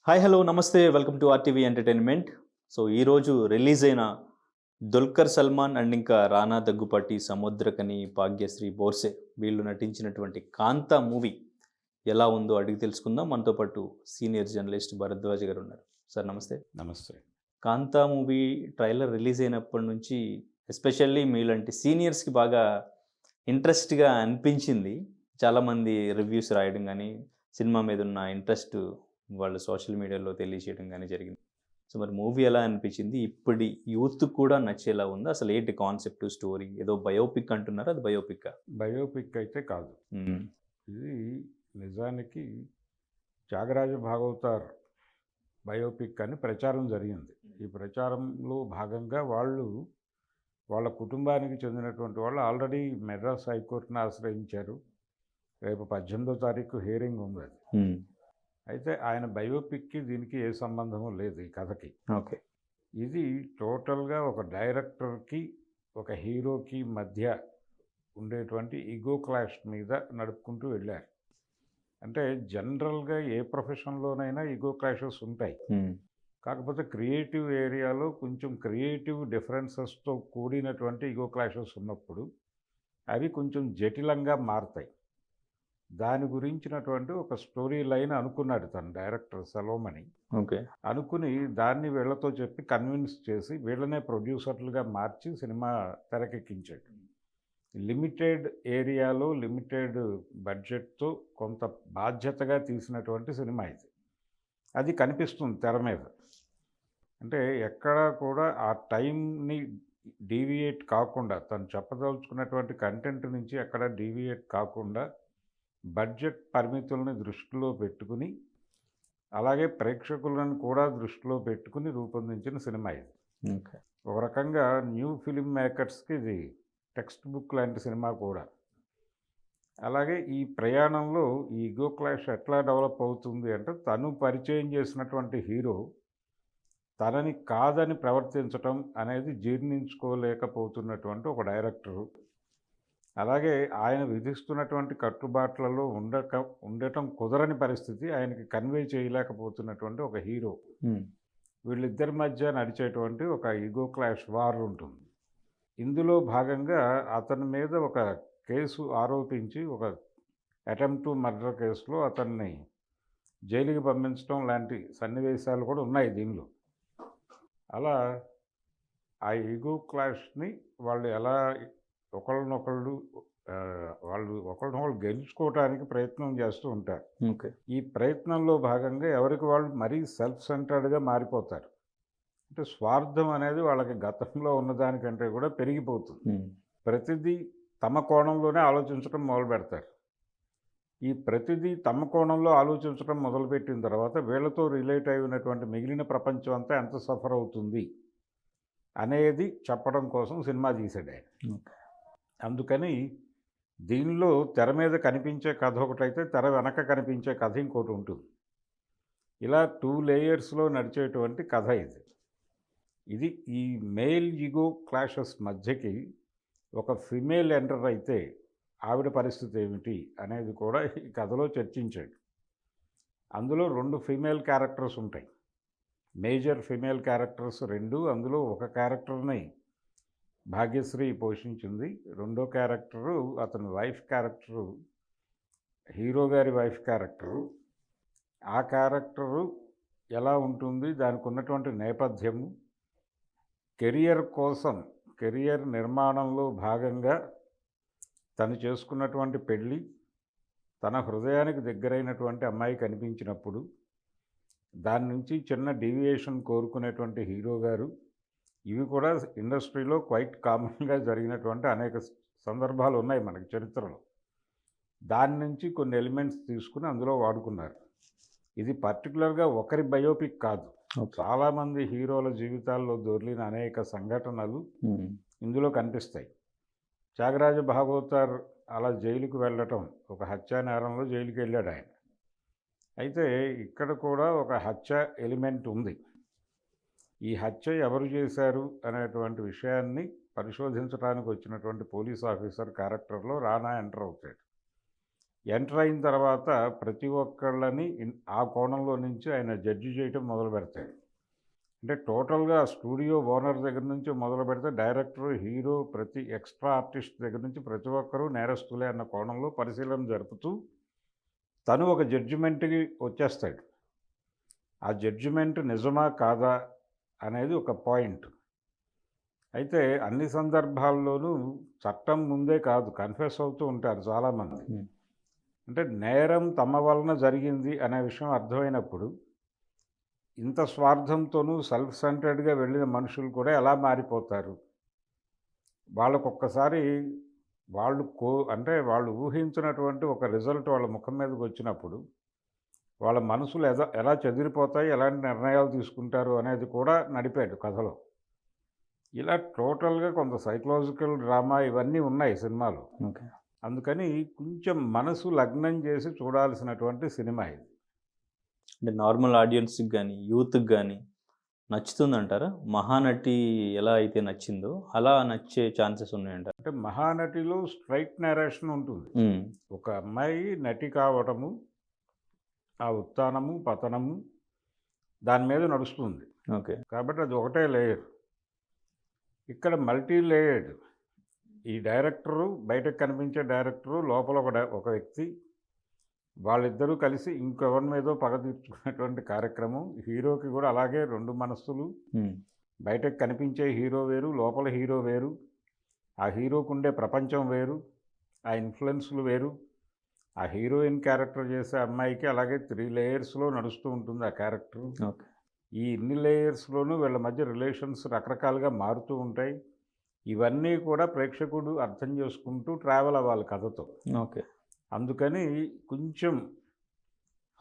Hi hello నమస్తే welcome to RTV entertainment. So ఈరోజు release అయిన దుల్కర్ సల్మాన్ అండ్ ఇంకా రానా దగ్గుపాటి, సముద్రకని, భాగ్యశ్రీ, బోర్సే వీళ్ళు నటించినటువంటి 'కాంతా' మూవీ ఎలా ఉందో అడిగి తెలుసుకుందాం. మనతో పాటు సీనియర్ జర్నలిస్ట్ భరద్వాజ్ గారు ఉన్నారు. సార్ నమస్తే. నమస్తే. 'కాంతా' మూవీ ట్రైలర్ రిలీజ్ అయినప్పటి నుంచి ఎస్పెషల్లీ మీలాంటి సీనియర్స్‌కి బాగా ఇంట్రెస్ట్‌గా అనిపించింది. చాలామంది రివ్యూస్ రాయడం గానీ, సినిమా మీదున్న ఇంట్రెస్ట్ వాళ్ళు సోషల్ మీడియాలో తెలియజేయడం గానీ జరిగింది. సో మరి మూవీ ఎలా అనిపించింది? ఇప్పటి యూత్‌కి కూడా నచ్చేలా ఉందా? అసలు ఏంటి కాన్సెప్ట్, స్టోరీ? ఏదో బయోపిక్ అంటున్నారు. అది బయోపిక్కా? బయోపిక్ అయితే కాదు. హ్మ్. ఇది నిజానికి 'త్యాగరాజ భాగవతార్' బయోపిక్ అని ప్రచారం జరిగింది. ఈ ప్రచారంలో భాగంగా వాళ్ళ కుటుంబానికి చెందినటువంటి వాళ్ళు ఆల్రెడీ మెడ్రాస్ హైకోర్టుని ఆశ్రయించారు. రేపు 18వ తారీఖు హియరింగ్ ఉందది. హ్మ్. అయితే ఆయన బయోపిక్‌కి దీనికి ఏ సంబంధము లేదు ఈ కథకి. ఓకే. ఇది టోటల్‌గా ఒక డైరెక్టర్‌కి, ఒక హీరోకి మధ్య ఉండేటువంటి ఇగో క్లాష్ మీద నడుపుకుంటూ వెళ్ళారు. అంటే జనరల్‌గా ఏ ప్రొఫెషన్‌లోనైనా ఇగో క్లాషెస్ ఉంటాయి. హ్మ్. కాకపోతే క్రియేటివ్ ఏరియాలో కొంచెం క్రియేటివ్ డిఫరెన్సెస్‌తో కూడినటువంటి ఇగో క్లాషెస్ ఉన్నప్పుడు అవి కొంచెం జటిలంగా మారతాయి. దాని గురించినటువంటి ఒక స్టోరీ లైన్ అనుకున్నాడు తను డైరెక్టర్ సెల్వమణి. ఓకే. అనుకుని దాన్ని వీళ్ళతో చెప్పి కన్విన్స్ చేసి వీళ్ళనే ప్రొడ్యూసర్లుగా మార్చి సినిమా తెరకెక్కించాడు. లిమిటెడ్ ఏరియాలో లిమిటెడ్ బడ్జెట్‌తో కొంత బాధ్యతగా తీసినటువంటి సినిమా ఇది. అది కనిపిస్తుంది తెర మీద. అంటే ఎక్కడా కూడా ఆ టైంని డీవియేట్ కాకుండా తను చెప్పదలుచుకున్నటువంటి కంటెంట్ నుంచి ఎక్కడ డీవియేట్ కాకుండా బడ్జెట్ పరిమితులను దృష్టిలో పెట్టుకుని, అలాగే ప్రేక్షకులను కూడా దృష్టిలో పెట్టుకుని రూపొందించిన సినిమా ఇది. ఓకే. ఒక రకంగా న్యూ ఫిల్మ్ మేకర్స్‌కి ఇది టెక్స్ట్ బుక్ లాంటి సినిమా కూడా. అలాగే ఈ ప్రయాణంలో ఈ ఇగో క్లాష్ ఎట్లా డెవలప్ అవుతుంది అంటే, తను పరిచయం చేసినటువంటి హీరో తనని కాదని ప్రవర్తించటం అనేది జీర్ణించుకోలేకపోతున్నటువంటి ఒక డైరెక్టరు. అలాగే ఆయన విధిస్తున్నటువంటి కట్టుబాట్లలో ఉండటం కుదరని పరిస్థితి ఆయనకి కన్వే చేయలేకపోతున్నటువంటి ఒక హీరో. హ్మ్. వీళ్ళిద్దరి మధ్య నడిచేటువంటి ఒక ఇగో క్లాష్ వార్ ఉంటుంది. ఇందులో భాగంగా అతని మీద ఒక కేసు ఆరోపించి ఒక అటెంప్ట్ టు మర్డర్ కేసులో అతన్ని జైలుకి పంపించడం లాంటి సన్నివేశాలు కూడా ఉన్నాయి దీనిలో. అలా ఆ ఇగో క్లాష్‌ని వాళ్ళు ఎలా ఒకళ్ళనొకళ్ళు వాళ్ళు ఒకళ్ళనొకళ్ళు గెలుచుకోవటానికి ప్రయత్నం చేస్తూ ఉంటారు. ఓకే. ఈ ప్రయత్నంలో భాగంగా ఎవరికి వాళ్ళు మరీ సెల్ఫ్ సెంటర్డ్‌గా మారిపోతారు. అంటే స్వార్థం అనేది వాళ్ళకి గతంలో ఉన్నదానికంటే కూడా పెరిగిపోతుంది. హ్మ్. ప్రతిదీ తమ కోణంలోనే ఆలోచించడం మొదలుపెడతారు. ఈ ప్రతిదీ తమ కోణంలో ఆలోచించడం మొదలుపెట్టిన తర్వాత వీళ్ళతో రిలేట్ అయి ఉన్నటువంటి మిగిలిన ప్రపంచం అంతా ఎంత సఫర్ అవుతుంది అనేది చెప్పడం కోసం సినిమా తీశాడాయన. ఓకే. అందుకని దీనిలో తెర మీద కనిపించే కథ ఒకటైతే, తెర వెనక కనిపించే కథ ఇంకోటి ఉంటుంది. ఇలా 2 లేయర్స్‌లో నడిచేటువంటి కథ ఇది. ఇది ఈ మేల్ ఇగో క్లాషెస్ మధ్యకి ఒక ఫిమేల్ ఎంటర్ అయితే ఆవిడ పరిస్థితి ఏమిటి అనేది కూడా ఈ కథలో చర్చించాడు. అందులో 2 ఫీమేల్ క్యారెక్టర్స్ ఉంటాయి. Major female characters 2. అందులో ఒక క్యారెక్టర్‌ని భాగ్యశ్రీ పోషించింది. రెండో క్యారెక్టరు అతని వైఫ్ క్యారెక్టరు, హీరో గారి వైఫ్ క్యారెక్టరు. ఆ క్యారెక్టరు ఎలా ఉంటుంది, దానికి ఉన్నటువంటి నేపథ్యము, కెరియర్ కోసం, కెరియర్ నిర్మాణంలో భాగంగా తను చేసుకున్నటువంటి పెళ్ళి, తన హృదయానికి దగ్గరైనటువంటి అమ్మాయి కనిపించినప్పుడు దాని నుంచి చిన్న డీవియేషన్ కోరుకునేటువంటి హీరో గారు. ఇవి కూడా ఇండస్ట్రీలో క్వైట్ కామన్‌గా జరిగినటువంటి అనేక సందర్భాలు ఉన్నాయి మనకి చరిత్రలో. దాని నుంచి కొన్ని ఎలిమెంట్స్ తీసుకొని అందులో వాడుకున్నారు. ఇది పర్టిక్యులర్‌గా ఒకరి బయోపిక్ కాదు. ఓకే. చాలామంది హీరోల జీవితాల్లో దొర్లిన అనేక సంఘటనలు హ్మ్. ఇందులో కనిపిస్తాయి. త్యాగరాజ భాగవతార్ అలా జైలుకి వెళ్ళటం, ఒక హత్యా నేరంలో జైలుకెళ్ళాడాయన. అయితే ఇక్కడ కూడా ఒక హత్య ఎలిమెంట్ ఉంది. ఈ హత్య ఎవరు చేశారు అనేటువంటి విషయాన్ని పరిశోధించడానికి వచ్చినటువంటి పోలీస్ ఆఫీసర్ క్యారెక్టర్‌లో రానా ఎంటర్ అవుతాడు. ఎంటర్ అయిన తర్వాత ప్రతి ఒక్కళ్ళని ఆ కోణంలో నుంచి ఆయన జడ్జి చేయటం మొదలు పెడతాడు. అంటే టోటల్గా స్టూడియో ఓనర్ దగ్గర నుంచి మొదలు పెడితే డైరెక్టర్, హీరో, ప్రతి ఎక్స్ట్రా ఆర్టిస్ట్ దగ్గర నుంచి ప్రతి ఒక్కరూ నేరస్తులే అన్న కోణంలో పరిశీలన జరుపుతూ తను ఒక జడ్జిమెంట్కి వచ్చేస్తాడు. ఆ జడ్జిమెంట్ నిజమా కాదా అనేది ఒక పాయింట్. అయితే అన్ని సందర్భాల్లోనూ చట్టం ముందే కాదు కన్ఫెస్ అవుతూ ఉంటారు చాలామంది. అంటే నేరం తమ వలన జరిగింది అనే విషయం అర్థమైనప్పుడు ఇంత స్వార్థంతోనూ సెల్ఫ్ సెంటర్డ్గా వెళ్ళిన మనుషులు కూడా ఎలా మారిపోతారు? వాళ్ళకొక్కసారి అంటే వాళ్ళు ఊహించినటువంటి ఒక రిజల్ట్ వాళ్ళ ముఖం మీదకి వచ్చినప్పుడు వాళ్ళ మనసులు ఎలా చెదిరిపోతాయి, ఎలాంటి నిర్ణయాలు తీసుకుంటారు అనేది కూడా నడిపాడు కథలో. ఇలా టోటల్గా కొంత సైకలాజికల్ డ్రామా ఇవన్నీ ఉన్నాయి సినిమాలో. ఓకే. అందుకని కొంచెం మనసు లగ్నం చేసి చూడాల్సినటువంటి సినిమా ఇది. అంటే నార్మల్ ఆడియన్స్‌కి గానీ, యూత్‌కి గానీ నచ్చుతుందంటారా? 'మహానటి' ఎలా అయితే నచ్చిందో అలా నచ్చే ఛాన్సెస్ ఉన్నాయంటారా? అంటే 'మహానటిలో' స్ట్రైట్ నేరేషన్ ఉంటుంది. హ్మ్. ఒక అమ్మాయి నటి కావటము, ఆ ఉత్థానము, పతనము దాని మీద నడుస్తుంది. ఓకే. కాబట్టి అది ఒకటే లేయర్. ఇక్కడ మల్టీ లేయర్డ్. ఈ డైరెక్టరు, బయటకు కనిపించే డైరెక్టరు, లోపల ఒక వ్యక్తి, వాళ్ళిద్దరూ కలిసి ఇంకెవరి మీదో పగ తీర్చుకునేటువంటి కార్యక్రమం. హీరోకి కూడా అలాగే 2 మనస్సులు. హ్మ్. బయటకు కనిపించే హీరో వేరు, లోపల హీరో వేరు. ఆ హీరోకుండే ప్రపంచం వేరు, ఆ ఇన్ఫ్లుయెన్స్‌లు వేరు. ఆ హీరోయిన్ క్యారెక్టర్ చేసే అమ్మాయికి అలాగే 3 లేయర్స్‌లో నడుస్తూ ఉంటుంది ఆ క్యారెక్టరు. ఓకే. ఈ ఇన్ని లేయర్స్‌లోనూ వీళ్ళ మధ్య రిలేషన్స్ రకరకాలుగా మారుతూ ఉంటాయి. ఇవన్నీ కూడా ప్రేక్షకుడు అర్థం చేసుకుంటూ ట్రావెల్ అవ్వాలి కథతో. ఓకే. అందుకని కొంచెం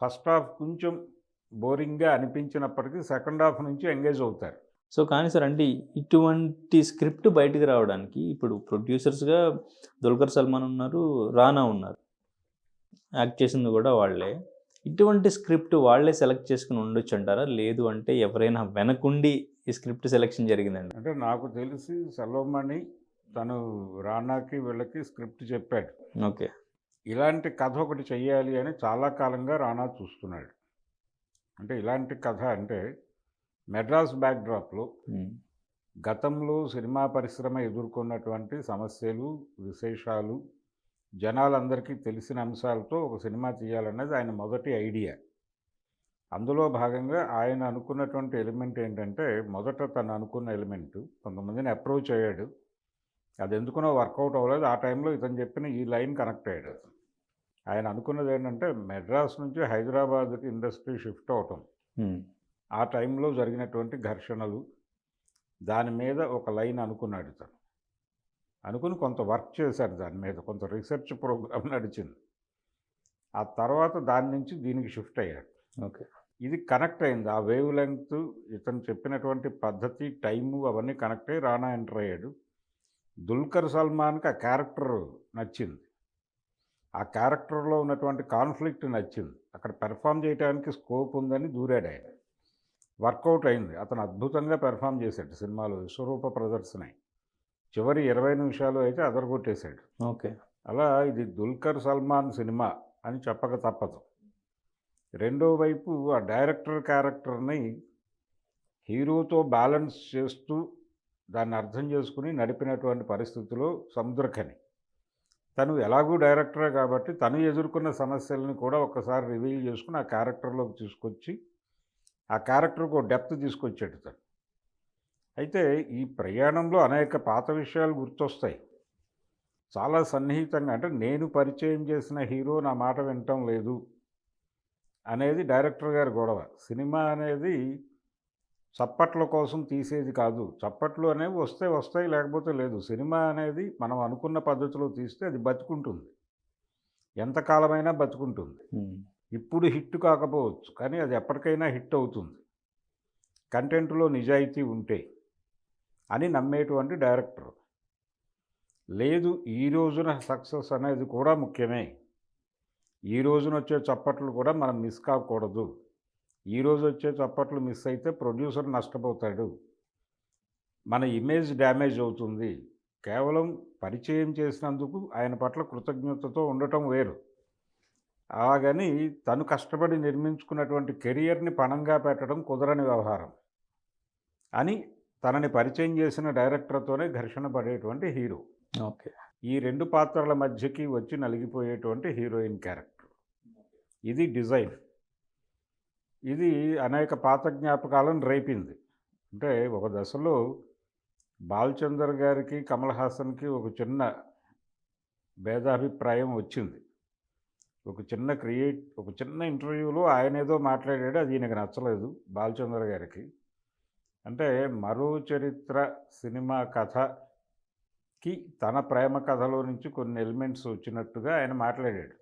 ఫస్ట్ హాఫ్ కొంచెం బోరింగ్‌గా అనిపించినప్పటికీ సెకండ్ హాఫ్ నుంచి ఎంగేజ్ అవుతారు. సో, కానీ సార్ అంటే ఇటువంటి స్క్రిప్ట్ బయటికి రావడానికి ఇప్పుడు ప్రొడ్యూసర్స్‌గా 'దుల్కర్ సల్మాన్' ఉన్నారు, 'రానా' ఉన్నారు. యాక్ట్ చేసింది కూడా వాళ్ళే. ఇటువంటి స్క్రిప్ట్ వాళ్ళే సెలెక్ట్ చేసుకొని ఉండొచ్చంటారా? లేదు అంటే ఎవరైనా వెనకుండి ఈ స్క్రిప్ట్ సెలెక్షన్ జరిగిందండి? అంటే నాకు తెలిసి సెల్వమణి తను రానాకి వీళ్ళకి స్క్రిప్ట్ చెప్పాడు. ఓకే. ఇలాంటి కథ ఒకటి చెయ్యాలి అని చాలా కాలంగా రానా చూస్తున్నాడు. అంటే ఇలాంటి కథ అంటే మెడ్రాస్ బ్యాక్‌డ్రాప్‌లో హ్మ్. గతంలో సినిమా పరిశ్రమ ఎదుర్కొన్నటువంటి సమస్యలు, విశేషాలు, జనాలందరికీ తెలిసిన అంశాలతో ఒక సినిమా తీయాలన్నది ఆయన మొదటి ఐడియా. అందులో భాగంగా ఆయన అనుకున్నటువంటి ఎలిమెంట్ ఏంటంటే, మొదట తను అనుకున్న ఎలిమెంటు కొంతమందిని అప్రోచ్ అయ్యాడు. అది ఎందుకనో వర్కౌట్ అవ్వలేదు. ఆ టైంలో ఇతను చెప్పిన ఈ లైన్ కనెక్ట్ అయ్యాడు. ఆయన అనుకున్నది ఏంటంటే, మెడ్రాస్ నుంచి హైదరాబాద్‌కి ఇండస్ట్రీ షిఫ్ట్ అవ్వటం. హ్మ్. ఆ టైంలో జరిగినటువంటి ఘర్షణలు, దాని మీద ఒక లైన్ అనుకున్నాడు ఇతను. అనుకుని కొంత వర్క్ చేశారు దాని మీద. కొంత రీసెర్చ్ ప్రోగ్రామ్ నడిచింది. ఆ తర్వాత దాని నుంచి దీనికి షిఫ్ట్ అయ్యాడు. ఓకే. ఇది కనెక్ట్ అయింది. ఆ వేవ్ లెంగ్త్, ఇతను చెప్పినటువంటి పద్ధతి, టైము అవన్నీ కనెక్ట్ అయ్యి రానా ఎంటర్ అయ్యాడు. దుల్కర్ సల్మాన్‌కి ఆ క్యారెక్టర్ నచ్చింది. ఆ క్యారెక్టర్‌లో ఉన్నటువంటి కాన్ఫ్లిక్ట్ నచ్చింది. అక్కడ పెర్ఫార్మ్ చేయడానికి స్కోప్ ఉందని దూరాడు ఆయన. వర్కౌట్ అయింది. అతను అద్భుతంగా పెర్ఫార్మ్ చేశాడు సినిమాలో. విశ్వరూప ప్రదర్శనే. చివరి 20 నిమిషాలు అయితే అదరగొట్టేశాడు. ఓకే. అలా ఇది దుల్కర్ సల్మాన్ సినిమా అని చెప్పక తప్పదు. రెండో వైపు ఆ డైరెక్టర్ క్యారెక్టర్‌ని హీరోతో బ్యాలెన్స్ చేస్తూ దాన్ని అర్థం చేసుకుని నడిపినటువంటి పరిస్థితిలో సముద్రఖని. తను ఎలాగూ డైరెక్టరే కాబట్టి తను ఎదుర్కొన్న సమస్యలను కూడా ఒక్కసారి రివీల్ చేసుకుని ఆ క్యారెక్టర్‌లోకి తీసుకొచ్చి, ఆ క్యారెక్టర్‌కి ఓ డెప్త్ తీసుకొచ్చాడు తను. అయితే ఈ ప్రయాణంలో అనేక పాత విషయాలు గుర్తొస్తాయి. చాలా సన్నిహితంగా అంటే నేను పరిచయం చేసిన హీరో నా మాట వినటం లేదు అనేది డైరెక్టర్ గారి గొడవ. సినిమా అనేది చప్పట్ల కోసం తీసేది కాదు. చప్పట్లు అనేవి వస్తే వస్తాయి, లేకపోతే లేదు. సినిమా అనేది మనం అనుకున్న పద్ధతిలో తీస్తే అది బతికుంటుంది. ఎంతకాలమైనా బతికుంటుంది. హ్మ్. ఇప్పుడు హిట్ కాకపోవచ్చు, కానీ అది ఎప్పటికైనా హిట్ అవుతుంది. కంటెంట్‌లో నిజాయితీ ఉంటే అని నమ్మేటువంటి డైరెక్టర్. లేదు ఈ రోజున సక్సెస్ అనేది కూడా ముఖ్యమే. ఈ రోజున వచ్చే చప్పట్లు కూడా మనం మిస్ కాకూడదు. ఈరోజు వచ్చే చప్పట్లు మిస్ అయితే ప్రొడ్యూసర్ నష్టపోతాడు. మన ఇమేజ్ డ్యామేజ్ అవుతుంది. కేవలం పరిచయం చేసినందుకు ఆయన పట్ల కృతజ్ఞతతో ఉండటం వేరు. అలాగని తను కష్టపడి నిర్మించుకున్నటువంటి కెరియర్ని పణంగా పెట్టడం కుదరని వ్యవహారం అని తనని పరిచయం చేసిన డైరెక్టర్తోనే ఘర్షణ పడేటువంటి హీరో. ఓకే. ఈ 2 పాత్రల మధ్యకి వచ్చి నలిగిపోయేటువంటి హీరోయిన్ క్యారెక్టర్. ఇది డిజైన్. ఇది అనేక పాత జ్ఞాపకాలను రేపింది. అంటే ఒక దశలో బాలచందర్ గారికి కమల్ హాసన్కి ఒక చిన్న భేదాభిప్రాయం వచ్చింది. ఒక చిన్న ఇంటర్వ్యూలో ఆయన ఏదో మాట్లాడాడు, అది ఈయనకు నచ్చలేదు బాలచందర్ గారికి. అంటే మరో చరిత్ర సినిమా కథకి తన ప్రేమ కథలో నుంచి కొన్ని ఎలిమెంట్స్ వచ్చినట్టుగా ఆయన మాట్లాడాడు.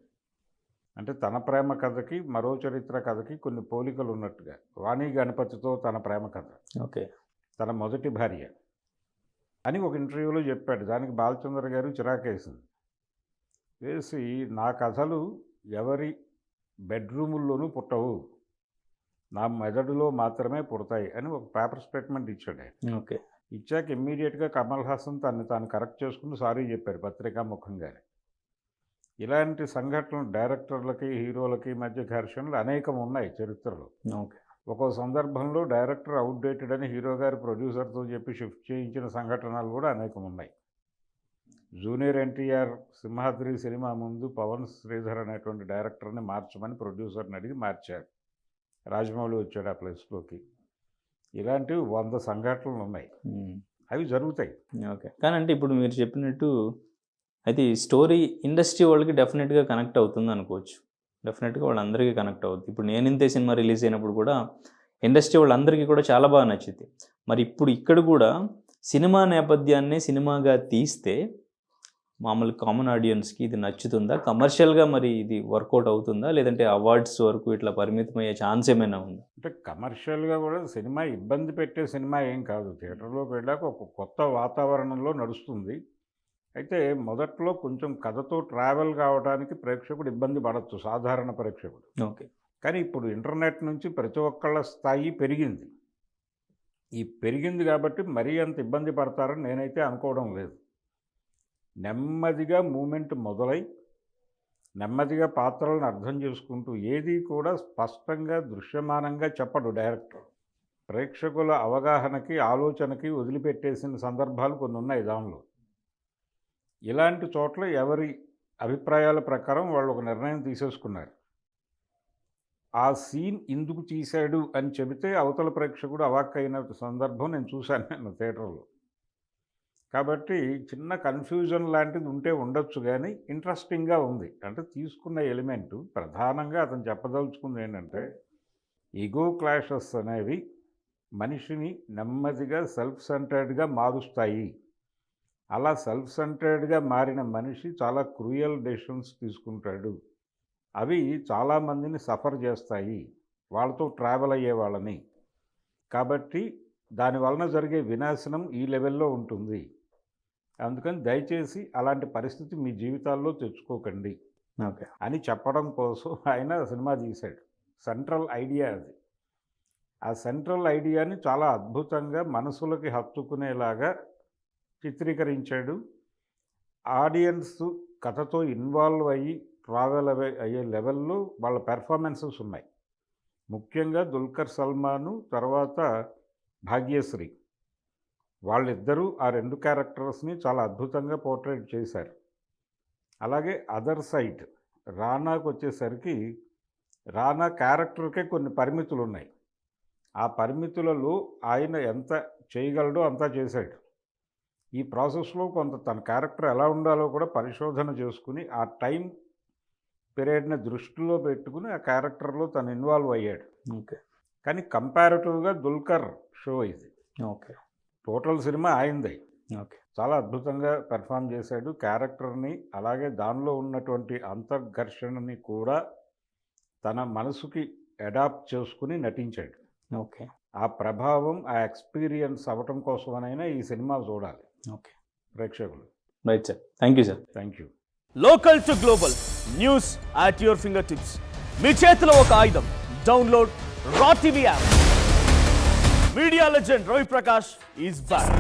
అంటే తన ప్రేమ కథకి మరో చరిత్ర కథకి కొన్ని పోలికలు ఉన్నట్టుగా. వాణి గణపతితో తన ప్రేమ కథ, ఓకే, తన మొదటి భార్య అని ఒక ఇంటర్వ్యూలో చెప్పాడు. దానికి బాలచంద్ర గారు చిరాకేసింది. వేసి నా కథలు ఎవరి బెడ్రూముల్లోనూ పుట్టవు, నా మెదడులో మాత్రమే పుడతాయి అని ఒక పేపర్ స్టేట్మెంట్ ఇచ్చాడు ఆయన. ఓకే. ఇచ్చాక ఇమ్మీడియట్గా కమల్ హాసన్ తాను కరెక్ట్ చేసుకుని సారీ చెప్పారు పత్రికాముఖంగానే. ఇలాంటి సంఘటనలు డైరెక్టర్లకి హీరోలకి మధ్య ఘర్షణలు అనేకం ఉన్నాయి చరిత్రలో. ఓకే. ఒక్కో సందర్భంలో డైరెక్టర్ అవుట్డేటెడ్ అని హీరో గారు ప్రొడ్యూసర్తో చెప్పి షిఫ్ట్ చేయించిన సంఘటనలు కూడా అనేకం ఉన్నాయి. జూనియర్ ఎన్టీఆర్ సింహాద్రి సినిమా ముందు పవన్ శ్రీధర్ అనేటువంటి డైరెక్టర్ని మార్చమని ప్రొడ్యూసర్ని అడిగి మార్చారు. రాజమౌళి వచ్చాడు ఆ ప్లేస్లోకి. ఇలాంటివి 100 సంఘటనలు ఉన్నాయి. అవి జరుగుతాయి. ఓకే. కానీ అంటే ఇప్పుడు మీరు చెప్పినట్టు అయితే ఈ స్టోరీ ఇండస్ట్రీ వాళ్ళకి డెఫినెట్గా కనెక్ట్ అవుతుంది అనుకోవచ్చు. డెఫినెట్గా వాళ్ళందరికీ కనెక్ట్ అవుతుంది. ఇప్పుడు నేను ఇంతే సినిమా రిలీజ్ అయినప్పుడు కూడా ఇండస్ట్రీ వాళ్ళందరికీ కూడా చాలా బాగా నచ్చింది. మరి ఇప్పుడు ఇక్కడ కూడా సినిమా నేపథ్యాన్ని సినిమాగా తీస్తే మామూలు కామన్ ఆడియన్స్కి ఇది నచ్చుతుందా? కమర్షియల్గా మరి ఇది వర్కౌట్ అవుతుందా? లేదంటే అవార్డ్స్ వరకు ఇట్లా పరిమితమయ్యే ఛాన్స్ ఏమైనా ఉందా? అంటే కమర్షియల్గా కూడా సినిమా ఇబ్బంది పెట్టే సినిమా ఏం కాదు. థియేటర్లోకి వెళ్ళాక ఒక కొత్త వాతావరణంలో నడుస్తుంది. అయితే మొదట్లో కొంచెం కథతో ట్రావెల్ కావడానికి ప్రేక్షకుడు ఇబ్బంది పడవచ్చు, సాధారణ ప్రేక్షకుడు. ఓకే. కానీ ఇప్పుడు ఇంటర్నెట్ నుంచి ప్రతి ఒక్కళ్ళ స్థాయి పెరిగింది. ఈ పెరిగింది కాబట్టి మరీ అంత ఇబ్బంది పడతారని నేనైతే అనుకోవడం లేదు. నెమ్మదిగా మూమెంట్ మొదలై నెమ్మదిగా పాత్రలను అర్థం చేసుకుంటూ ఏది కూడా స్పష్టంగా దృశ్యమానంగా చెప్పడు డైరెక్టర్. ప్రేక్షకుల అవగాహనకి ఆలోచనకి వదిలిపెట్టేసిన సందర్భాలు కొన్ని ఉన్నాయి దానిలో. ఇలాంటి చోట్ల ఎవరి అభిప్రాయాల ప్రకారం వాళ్ళు ఒక నిర్ణయం తీసేసుకున్నారు. ఆ సీన్ ఎందుకు తీశాడు అని చెబితే అవతల ప్రేక్షకుడు అవాక్కైన సందర్భం నేను చూశాను థియేటర్లో. కాబట్టి చిన్న కన్ఫ్యూజన్ లాంటిది ఉంటే ఉండొచ్చు, కానీ ఇంట్రెస్టింగ్గా ఉంది. అంటే తీసుకున్న ఎలిమెంటు ప్రధానంగా అతను చెప్పదలుచుకుంది ఏంటంటే ఈగో క్లాషెస్ అనేవి మనిషిని నెమ్మదిగా సెల్ఫ్ సెంటర్డ్గా మారుస్తాయి. అలా సెల్ఫ్ సెంటర్డ్గా మారిన మనిషి చాలా క్రూయల్ డెసిషన్స్ తీసుకుంటాడు. అవి చాలామందిని సఫర్ చేస్తాయి, వాళ్ళతో ట్రావెల్ అయ్యే వాళ్ళని. కాబట్టి దానివలన జరిగే వినాశనం ఈ లెవెల్లో ఉంటుంది. అందుకని దయచేసి అలాంటి పరిస్థితి మీ జీవితాల్లో తెచ్చుకోకండి ఓకే అని చెప్పడం కోసం ఆయన సినిమా తీశాడు. సెంట్రల్ ఐడియా అది. ఆ సెంట్రల్ ఐడియాని చాలా అద్భుతంగా మనసులకి హత్తుకునేలాగా చిత్రీకరించాడు. ఆడియన్స్ కథతో ఇన్వాల్వ్ అయ్యి ట్రావెల్ అయ్యే లెవెల్లో వాళ్ళ పెర్ఫార్మెన్సెస్ ఉన్నాయి. ముఖ్యంగా దుల్కర్ సల్మాను, తర్వాత భాగ్యశ్రీ, వాళ్ళిద్దరూ ఆ 2 క్యారెక్టర్స్ని చాలా అద్భుతంగా పోర్ట్రేట్ చేశారు. అలాగే అదర్ సైడ్ రానాకు వచ్చేసరికి రానా క్యారెక్టర్కే కొన్ని పరిమితులు ఉన్నాయి. ఆ పరిమితులలో ఆయన ఎంత చేయగలడో అంతా చేశాడు. ఈ ప్రాసెస్లో కొంత తన క్యారెక్టర్ ఎలా ఉండాలో కూడా పరిశోధన చేసుకుని ఆ టైం పీరియడ్ని దృష్టిలో పెట్టుకుని ఆ క్యారెక్టర్లో తను ఇన్వాల్వ్ అయ్యాడు. ఓకే. కానీ కంపారిటివ్గా దుల్కర్ షో ఇది. ఓకే. టోటల్ సినిమా ఆయనదే. ఓకే. చాలా అద్భుతంగా పెర్ఫామ్ చేశాడు క్యారెక్టర్ని. అలాగే దానిలో ఉన్నటువంటి అంతర్ఘర్షణని కూడా తన మనసుకి అడాప్ట్ చేసుకుని నటించాడు. ఓకే. ఆ ప్రభావం ఆ ఎక్స్పీరియన్స్ అవ్వటం కోసమనైనా ఈ సినిమా చూడాలి ఓకే ప్రేక్షకులు. Right sir, thank you sir. Thank you. Local to global news at your finger tips. మీ చేతిలో ఒక ఆయుధం. డౌన్లోడ్ రా TV app. Media legend Ravi Prakash is back.